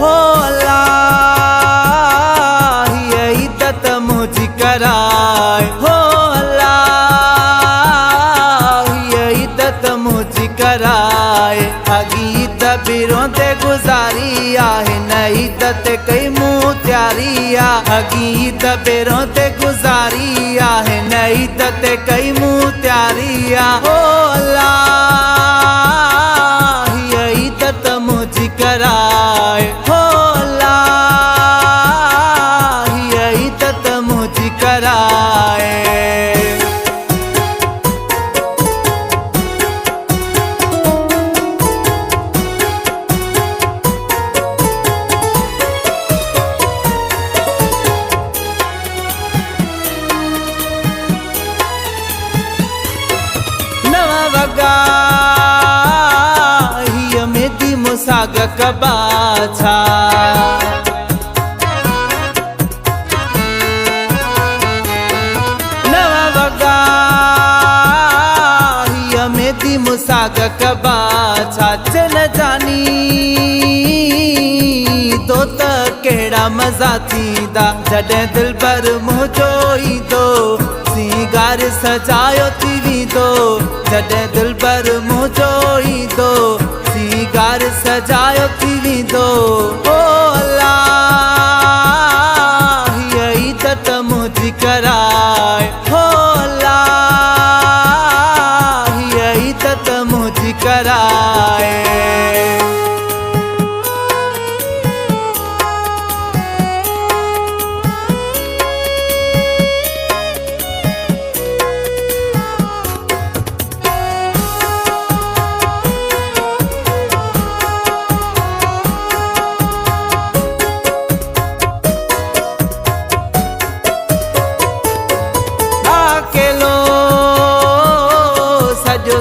हो अल्लाह ये इज्जत मुझी कराए, हो अल्लाह ये इज्जत मुझी कराए। अगी तबीरों ते गुजारी आहे न इज्जत कई मुँह त्यारी आ, अगी तबीरों ते गुजारी आहे न इज्जत कई मुँह त्यारी आ। हो अल्लाह ये इज्जत मुझी कराए, हो अल्लाह ये इज्जत मुझी कराए। साग कबाछा नवा वगा हिय मेदी मुसाग कबाछा चल जानी तो त केड़ा मजा थींदा जॾहिं दिल पर मुंहिंजो ईंदो सिंगार सजायो थी वेंदो, जॾहिं दिल पर मुंहिंजो ईंदो सिंगार सजायो थी वेंदो। ओ अल्लाह ये इज्जत मुझी कराए, हो अल्लाह ये इज्जत मुझी कराए।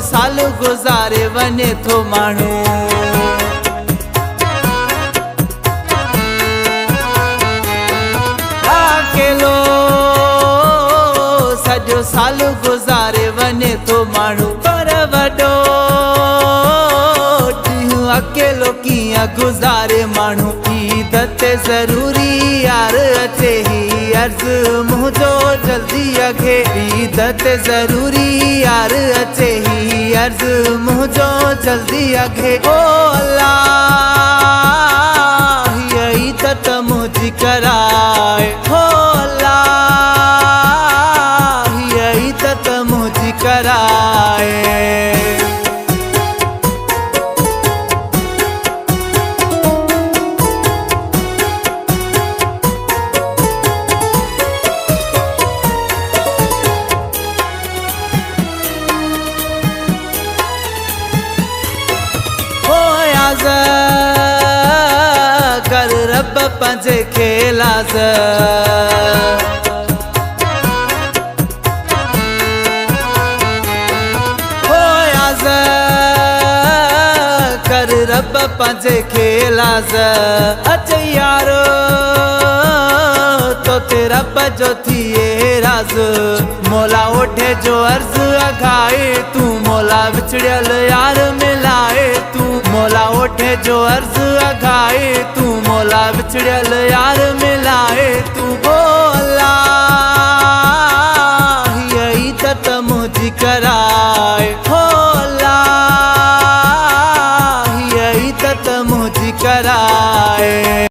साल गुजारे वने थो मानू, अकेलो सजो साल गुजारे वने थो मानू, पर वडो ॾींहुं अकेलो कीअं गुजारे मानू। ईद जरूरी यार अचे ही अर्ज मुझो जल्दी अघे, ईद जरूरी यार अचे ही अर्ज मुझो जल्दी अघे। ओ अल्लाह ये इज्जत मुझी कराए, हो अल्लाह ये इज्जत मुझी कराए। कर रब पंजे खेलाज होयाज कर रब पंजे खेलाज। अच यारो तो तेरा बजो थिए राज, मोला ओठे जो अर्ज अघाए तू मोला विछड़ियल यार मिलाए, तू मोला ओठे जो अर्ज अघाए तू मोला विछड़ियल यार मिलाए। तू ओ अल्लाह ये इज्जत मुझी कराए, हो अल्लाह ये इज्जत मुझी कराए।